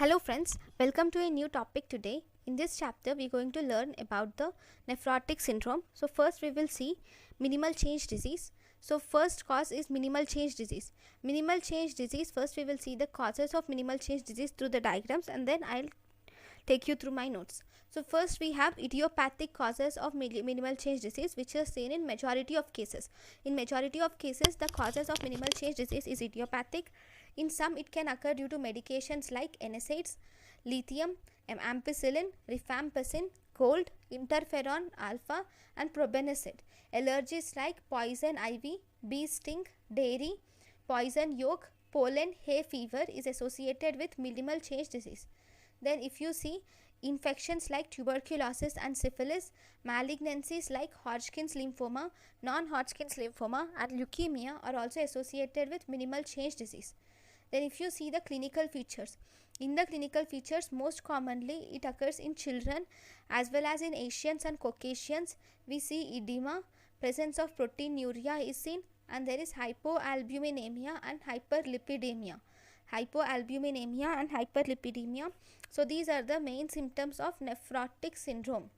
Hello friends, welcome to a new topic today. In this chapter we are going to learn about the nephrotic syndrome. So first we will see minimal change disease. So first cause is minimal change disease. Minimal change disease, first we will see the causes of minimal change disease through the diagrams, and then I'll take you through my notes. So first we have idiopathic causes of minimal change disease, which is seen in majority of cases. In majority of cases the causes of minimal change disease is idiopathic. In some it can occur due to medications like NSAIDs, lithium, ampicillin, rifampicin, gold, interferon alpha and probenecid. Allergies like poison ivy, bee sting, dairy, poison yolk, pollen, hay fever is associated with minimal change disease. Then if you see infections like tuberculosis and syphilis, malignancies like Hodgkin's lymphoma, non-Hodgkin's lymphoma and leukemia are also associated with minimal change disease. Then if you see the clinical features, in the clinical features most commonly it occurs in children as well as in Asians and Caucasians. We see edema, presence of proteinuria is seen, and there is hypoalbuminemia and hyperlipidemia. Hypoalbuminemia and hyperlipidemia. So these are the main symptoms of nephrotic syndrome.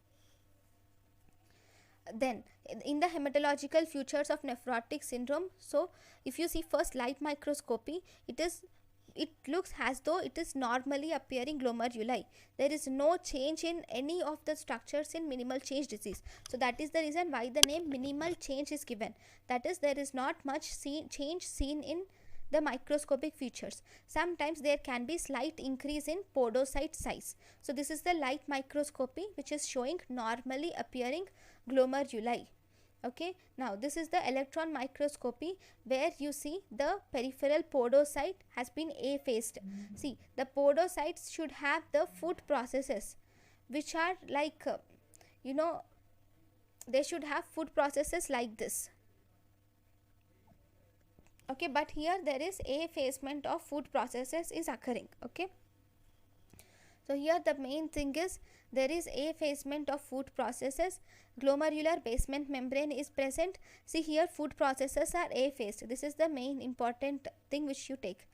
Then in the hematological features of nephrotic syndrome, so if you see first light microscopy, it looks as though it is normally appearing glomeruli. There is no change in any of the structures in minimal change disease. So that is the reason why the name minimal change is given. That is, there is not much change seen in the microscopic features. Sometimes there can be slight increase in podocyte size. So this is the light microscopy which is showing normally appearing glomeruli. Okay, now this is the electron microscopy where you see the peripheral podocyte has been effaced. See, the podocytes should have the food processes which are like they should have food processes like this. Okay, but here there is effacement of food processes is occurring. Okay, so here the main thing is there is effacement of food processes. Glomerular basement membrane is present. See, here food processes are effaced. This is the main important thing which you take.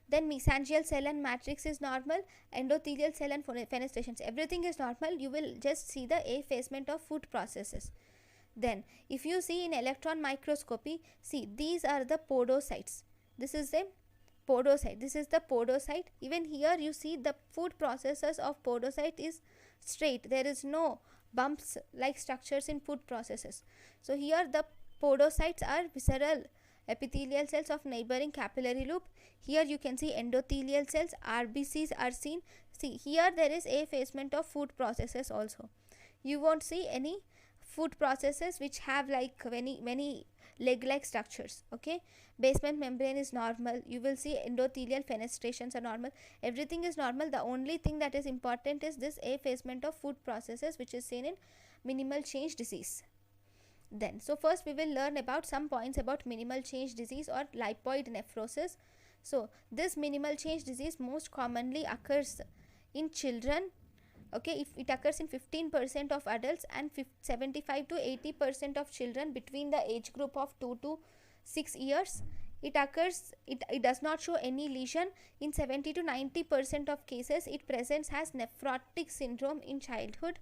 Then mesangial cell and matrix is normal. Endothelial cell and fenestrations, everything is normal. You will just see the effacement of food processes. Then if you see in electron microscopy, see these are the podocytes. This is the podocyte. This is the podocyte. Even here you see the food processes of podocyte is straight. There is no bumps like structures in food processes. So here the podocytes are visceral epithelial cells of neighboring capillary loop. Here you can see endothelial cells, RBCs are seen. See, here there is effacement of food processes also. You won't see any food processes which have like many leg-like structures. Okay, basement membrane is normal. You will see endothelial fenestrations are normal. Everything is normal. The only thing that is important is this effacement of food processes which is seen in minimal change disease. Then, so first we will learn about some points about minimal change disease or lipoid nephrosis. So this minimal change disease most commonly occurs in children. Okay, if it occurs in 15% of adults and 75 to 80% of children between the age group of 2 to 6 years. It occurs, it does not show any lesion. In 70 to 90% of cases it presents as nephrotic syndrome in childhood.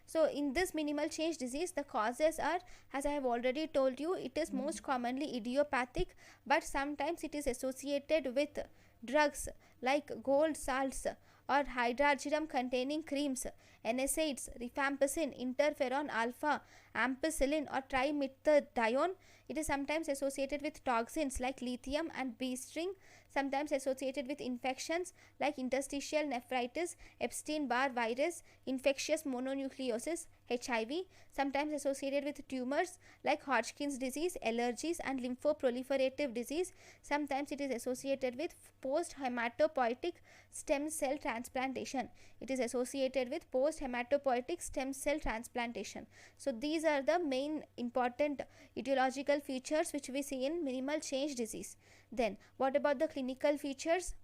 So in this minimal change disease the causes are, as I have already told you, it is most commonly idiopathic, but sometimes it is associated with drugs like gold salts or hydrargyrum containing creams, NSAIDs, rifampicin, interferon alpha, ampicillin or trimethadione. It is sometimes associated with toxins like lithium and bee sting, sometimes associated with infections like interstitial nephritis, Epstein-Barr virus, infectious mononucleosis, HIV, sometimes associated with tumors like Hodgkin's disease, allergies and lymphoproliferative disease. Sometimes it is associated with post-hematopoietic stem cell transplantation. It is associated with post-hematopoietic stem cell transplantation. So these are the main important etiological features which we see in minimal change disease. Then what about the clinical features?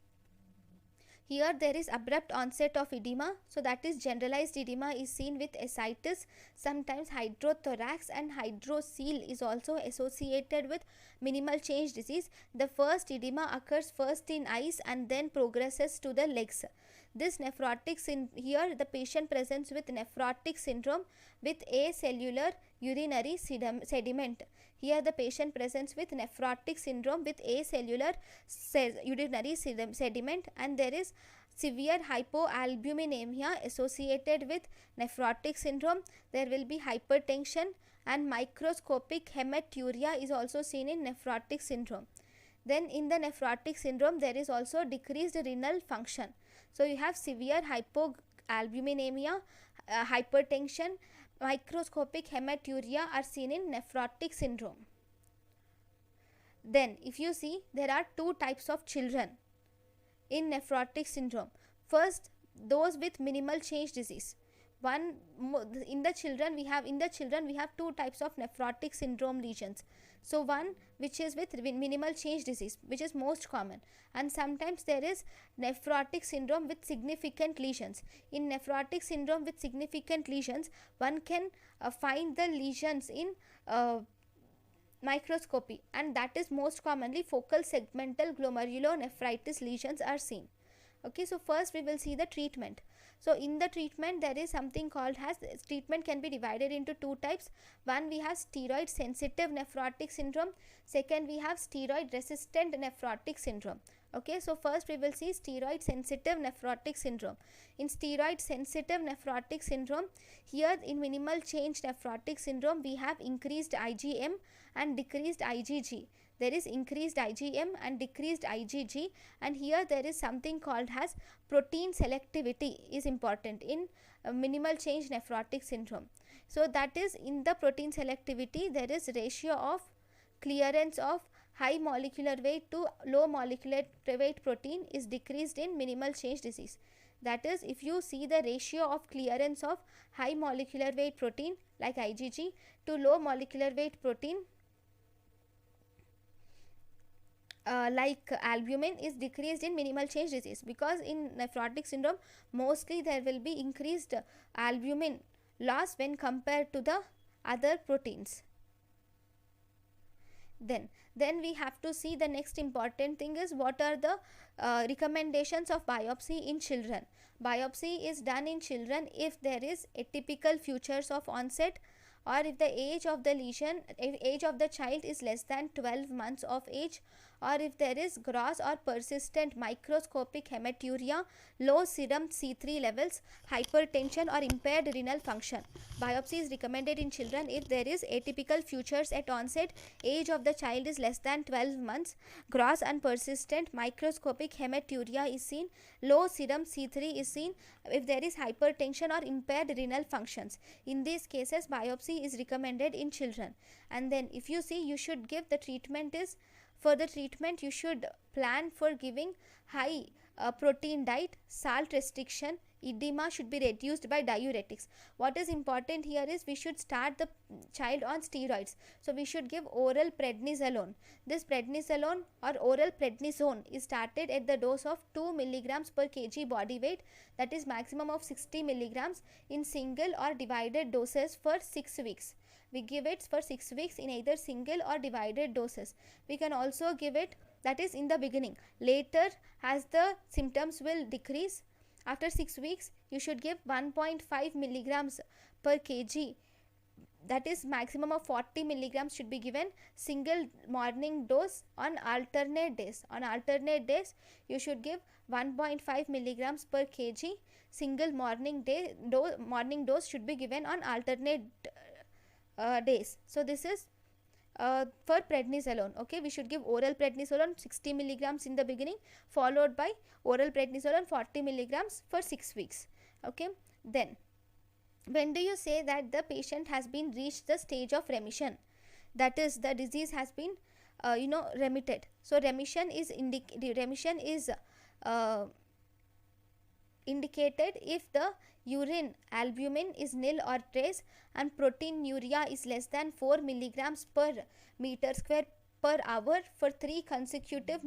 Here there is abrupt onset of edema. So that is generalized edema is seen with ascites. Sometimes hydrothorax and hydrocele is also associated with minimal change disease. The first edema occurs first in eyes and then progresses to the legs. This here the patient presents with nephrotic syndrome with acellular urinary sediment. Here the patient presents with nephrotic syndrome with acellular urinary sediment, and there is severe hypoalbuminemia associated with nephrotic syndrome. There will be hypertension, and microscopic hematuria is also seen in nephrotic syndrome. Then in the nephrotic syndrome there is also decreased renal function. So you have severe hypoalbuminemia, hypertension, microscopic hematuria are seen in nephrotic syndrome. Then if you see, there are two types of children in nephrotic syndrome. First, those with minimal change disease. In the children we have two types of nephrotic syndrome lesions. So one which is with minimal change disease, which is most common, and sometimes there is nephrotic syndrome with significant lesions. In nephrotic syndrome with significant lesions, one can find the lesions in microscopy, and that is most commonly focal segmental glomerulonephritis lesions are seen. Okay, so first we will see the treatment. So in the treatment there is something called as, treatment can be divided into two types. One, we have steroid sensitive nephrotic syndrome. Second, we have steroid resistant nephrotic syndrome. Okay, so first we will see steroid sensitive nephrotic syndrome. In steroid sensitive nephrotic syndrome, here in minimal change nephrotic syndrome we have increased IgM and decreased IgG. There is increased IgM and decreased IgG, and here there is something called as protein selectivity is important in minimal change nephrotic syndrome. So that is, in the protein selectivity there is ratio of clearance of high molecular weight to low molecular weight protein is decreased in minimal change disease. That is, if you see the ratio of clearance of high molecular weight protein like IgG to low molecular weight protein like albumin is decreased in minimal change disease, because in nephrotic syndrome mostly there will be increased albumin loss when compared to the other proteins. Then we have to see the next important thing is, what are the recommendations of biopsy in children. Biopsy is done in children if there is atypical features of onset, or if the age of the lesion, age of the child is less than 12 months of age, or if there is gross or persistent microscopic hematuria, low serum C3 levels, hypertension or impaired renal function. Biopsy is recommended in children if there is atypical features at onset, age of the child is less than 12 months, gross and persistent microscopic hematuria is seen, low serum C3 is seen, if there is hypertension or impaired renal functions. In these cases biopsy is recommended in children. And then if you see, you should give the treatment is, for the treatment you should plan for giving high protein diet, salt restriction, edema should be reduced by diuretics. What is important here is, we should start the child on steroids. So we should give oral prednisolone. This prednisolone or oral prednisone is started at the dose of 2 milligrams per kg body weight, that is maximum of 60 milligrams in single or divided doses for 6 weeks. We give it for 6 weeks in either single or divided doses. We can also give it, that is in the beginning. Later, as the symptoms will decrease, after 6 weeks you should give 1.5 milligrams per kg, that is maximum of 40 milligrams should be given, single morning dose on alternate days. On alternate days you should give 1.5 milligrams per kg, single morning dose should be given on alternate days. So this is for prednisolone. Okay, we should give oral prednisolone 60 milligrams in the beginning, followed by oral prednisolone 40 milligrams for 6 weeks. Okay, then when do you say that the patient has been reached the stage of remission, that is the disease has been remitted? So remission is indicated if the urine albumin is nil or trace and proteinuria is less than 4 milligrams per meter square per hour for 3 consecutive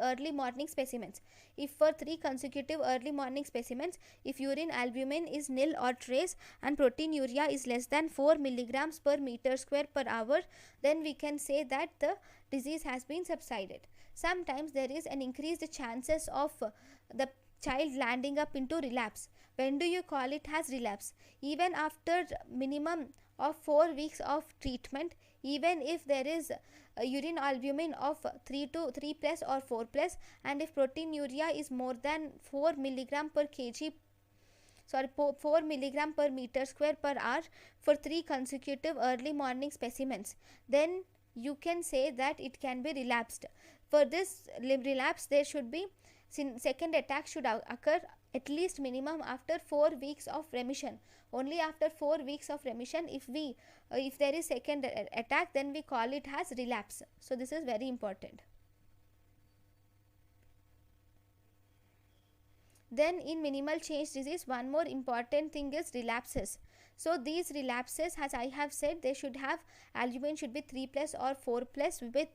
early morning specimens. If for 3 consecutive early morning specimens, if urine albumin is nil or trace and proteinuria is less than 4 milligrams per meter square per hour, then we can say that the disease has been subsided. Sometimes there is an increased chances of the child landing up into relapse. When do you call it as relapse? Even after minimum of 4 weeks of treatment, even if there is a urine albumin of 3 plus or 4 plus, and if proteinuria is more than 4 milligram per kg, 4 milligram per meter square per hour for 3 consecutive early morning specimens, then you can say that it can be relapsed. For this relapse, there should be second attack should occur at least minimum after 4 weeks of remission. Only after 4 weeks of remission, if there is second attack, then we call it as relapse. So this is very important. Then in minimal change disease, one more important thing is relapses. So these relapses, as I have said, they should have albumin should be 3 plus or 4 plus with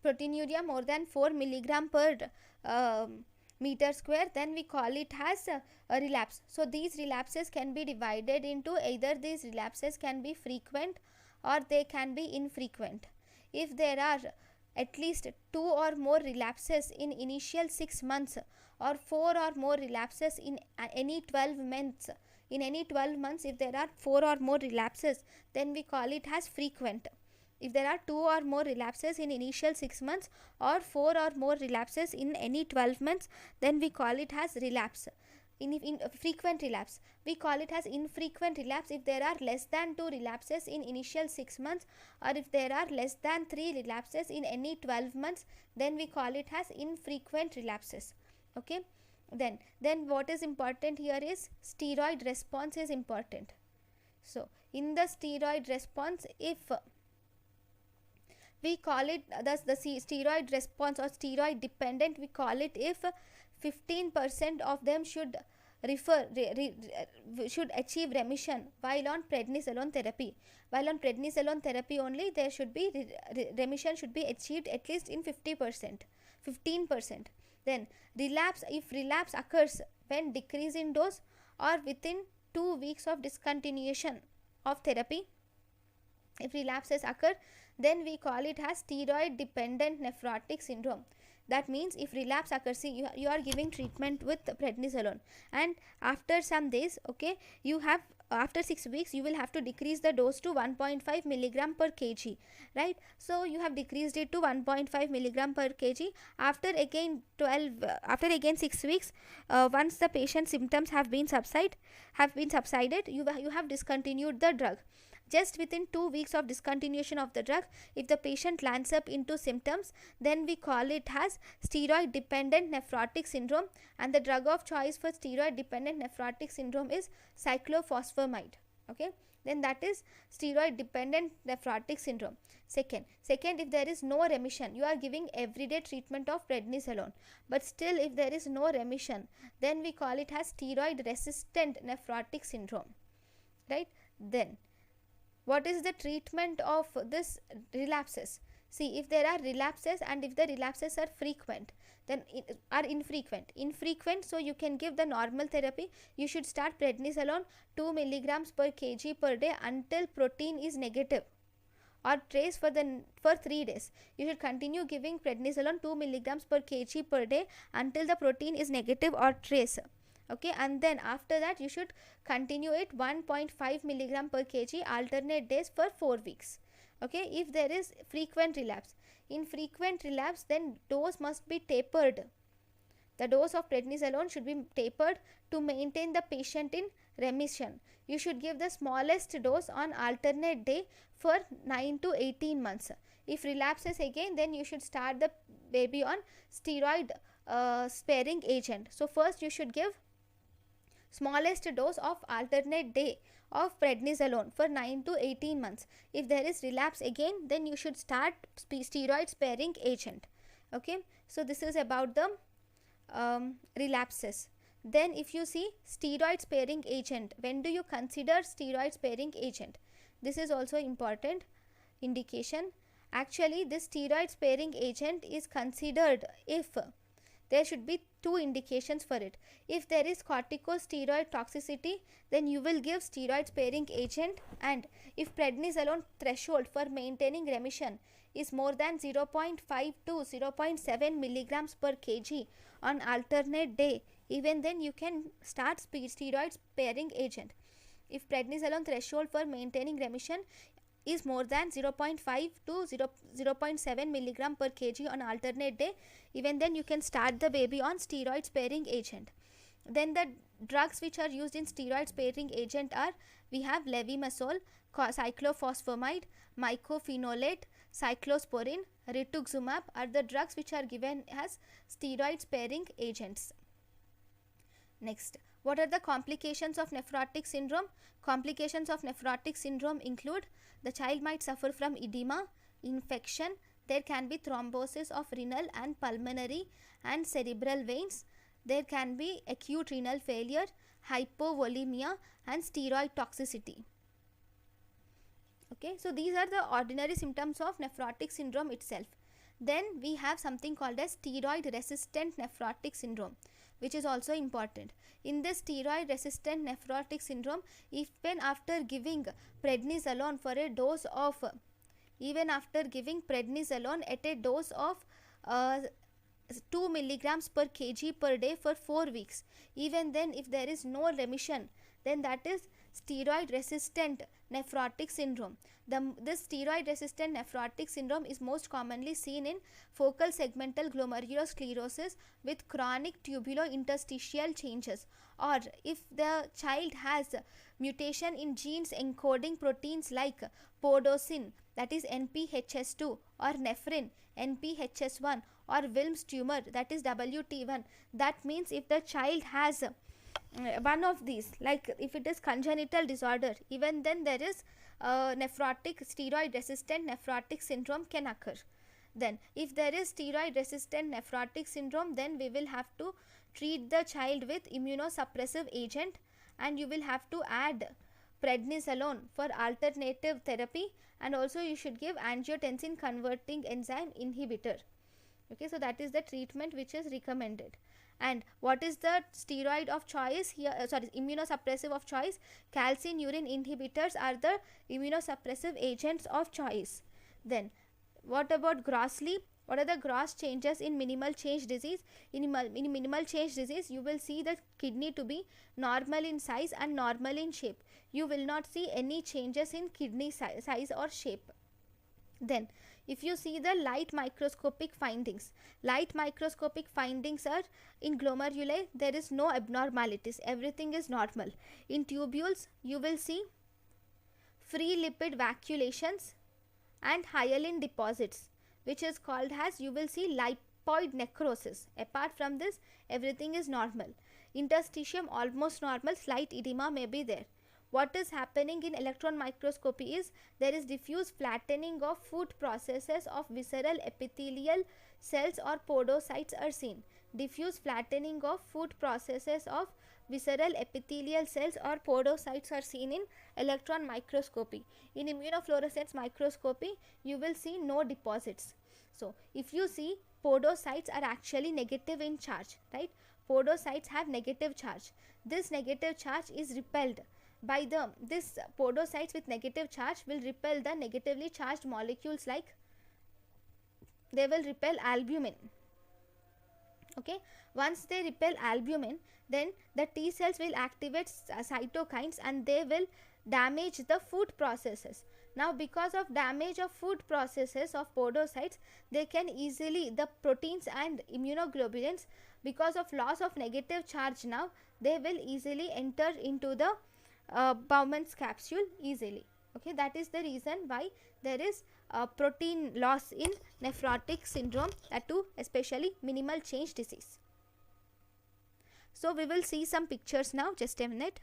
proteinuria more than 4 milligram per meter square, then we call it as a relapse. So these relapses can be divided into either these relapses can be frequent or they can be infrequent. If there are at least 2 or more relapses in initial 6 months or 4 or more relapses in any 12 months, if there are 4 or more relapses, then we call it as frequent. If there are 2 or more relapses in initial 6 months or 4 or more relapses in any 12 months, then we call it as relapse. In frequent relapse, we call it as infrequent relapse if there are less than 2 relapses in initial 6 months, or if there are less than 3 relapses in any 12 months, then we call it as infrequent relapses. Okay, then what is important here is steroid response is important. So in the steroid response, if we call it the steroid response or steroid dependent, we call it if 15% of them should should achieve remission while on prednisolone therapy. While on prednisolone therapy only, there should be remission should be achieved at least in 15%. Then relapse, if relapse occurs when decrease in dose or within 2 weeks of discontinuation of therapy, if relapses occur, then we call it as steroid dependent nephrotic syndrome. That means if relapse occurs, see, you are giving treatment with prednisolone, and after some days, okay, you have after 6 weeks you will have to decrease the dose to 1.5 milligram per kg, right? So you have decreased it to 1.5 milligram per kg. After again 6 weeks, once the patient's symptoms have been subsided, you have discontinued the drug. Just within 2 weeks of discontinuation of the drug, if the patient lands up into symptoms, then we call it as steroid dependent nephrotic syndrome, and the drug of choice for steroid dependent nephrotic syndrome is cyclophosphamide. Okay, then that is steroid dependent nephrotic syndrome. Second, if there is no remission, you are giving everyday treatment of prednisolone, but still if there is no remission, then we call it as steroid resistant nephrotic syndrome, right? Then what is the treatment of this relapses? See, if there are relapses and if the relapses are frequent, then are infrequent, so you can give the normal therapy. You should start prednisolone 2 milligrams per kg per day until protein is negative or trace for 3 days. You should continue giving prednisolone 2 milligrams per kg per day until the protein is negative or trace. Okay, and then after that you should continue it 1.5 milligram per kg alternate days for 4 weeks. Okay, if there is frequent relapse, in frequent relapse, then dose must be tapered. The dose of prednisolone should be tapered to maintain the patient in remission. You should give the smallest dose on alternate day for 9 to 18 months. If relapses again, then you should start the baby on steroid sparing agent. So first you should give smallest dose of alternate day of prednisolone for 9 to 18 months. If there is relapse again, then you should start steroid sparing agent. Okay, so this is about the relapses. Then if you see steroid sparing agent, when do you consider steroid sparing agent? This is also important indication. Actually, this steroid sparing agent is considered if there should be two indications for it. If there is corticosteroid toxicity, then you will give steroid sparing agent, and if prednisolone threshold for maintaining remission is more than 0.5 to 0.7 milligrams per kg on alternate day, even then you can start steroid sparing agent. If prednisolone threshold for maintaining remission is more than 0.5 to 0.7 milligram per kg on alternate day, even then you can start the baby on steroid sparing agent. Then the drugs which are used in steroid sparing agent are, we have levimazole, cyclophosphamide, mycophenolate, cyclosporin, rituximab are the drugs which are given as steroid sparing agents. Next, what are the complications of nephrotic syndrome? Complications of nephrotic syndrome include, the child might suffer from edema, infection, there can be thrombosis of renal and pulmonary and cerebral veins, there can be acute renal failure, hypovolemia and steroid toxicity. Okay, so these are the ordinary symptoms of nephrotic syndrome itself. Then we have something called as steroid resistant nephrotic syndrome, which is also important. In this steroid resistant nephrotic syndrome, even after giving prednisolone for a dose of, even after giving prednisolone at a dose of 2 milligrams per kg per day for 4 weeks, even then if there is no remission, then that is steroid resistant nephrotic syndrome. This steroid resistant nephrotic syndrome is most commonly seen in focal segmental glomerulosclerosis with chronic tubulointerstitial changes, or if the child has mutation in genes encoding proteins like podosin, that is NPHS2, or nephrin, NPHS1, or Wilms tumor, that is WT1. That means if the child has one of these, like if it is congenital disorder, even then there is nephrotic steroid resistant nephrotic syndrome can occur. Then if there is steroid resistant nephrotic syndrome, then we will have to treat the child with immunosuppressive agent, and you will have to add prednisolone for alternative therapy, and also you should give angiotensin converting enzyme inhibitor. Okay, so that is the treatment which is recommended. And what is the steroid of choice here? Immunosuppressive of choice. Calcineurin inhibitors are the immunosuppressive agents of choice. Then what about grossly? What are the gross changes in minimal change disease? In minimal change disease, you will see the kidney to be normal in size and normal in shape. You will not see any changes in kidney size or shape. Then if you see the light microscopic findings are, in glomeruli there is no abnormalities, everything is normal. In tubules you will see free lipid vacuolations and hyaline deposits, which is called as, you will see lipoid necrosis. Apart from this, everything is normal. Interstitium almost normal, slight edema may be there. What is happening in electron microscopy is, there is diffuse flattening of food processes of visceral epithelial cells or podocytes are seen. Diffuse flattening of food processes of visceral epithelial cells or podocytes are seen in electron microscopy. In immunofluorescence microscopy, you will see no deposits. So if you see, podocytes are actually negative in charge, right? Podocytes have negative charge. This negative charge is repelled by this podocytes with negative charge will repel the negatively charged molecules, like they will repel albumin. Okay, once they repel albumin, then the T cells will activate cytokines and they will damage the food processes. Now because of damage of food processes of podocytes, they can easily, the proteins and immunoglobulins, because of loss of negative charge, now they will easily enter into the Bowman's capsule easily. Okay, that is the reason why there is protein loss in nephrotic syndrome, that too especially minimal change disease. So we will see some pictures now, just a minute.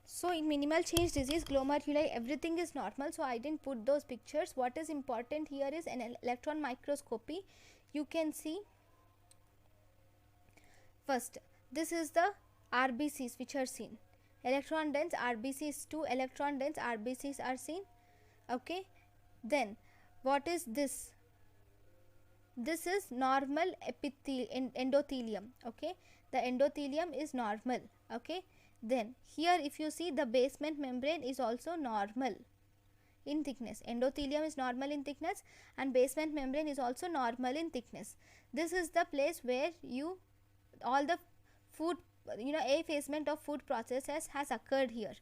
So in minimal change disease, glomeruli, everything is normal, so I didn't put those pictures. What is important here is an electron microscopy. You can see, first this is the RBCs which are seen. Electron dense RBCs, 2 electron dense RBCs are seen. Okay, then what is this? this is normal endothelium. Okay, the endothelium is normal. Okay, then here if you see, the basement membrane is also normal in thickness. Endothelium is normal in thickness and basement membrane is also normal in thickness. This is the place where all the food, effacement of food processes has occurred here.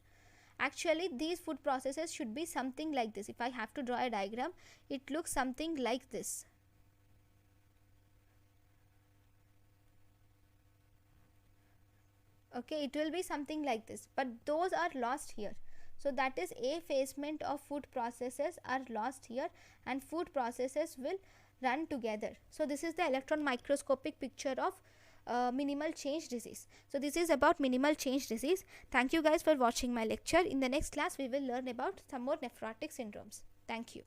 Actually these food processes should be something like this. If I have to draw a diagram, it looks something like this. Okay, it will be something like this, but those are lost here. So that is effacement of food processes are lost here, and food processes will run together. So this is the electron microscopic picture of minimal change disease. So this is about minimal change disease. Thank you guys for watching my lecture. In the next class we will learn about some more nephrotic syndromes. Thank you.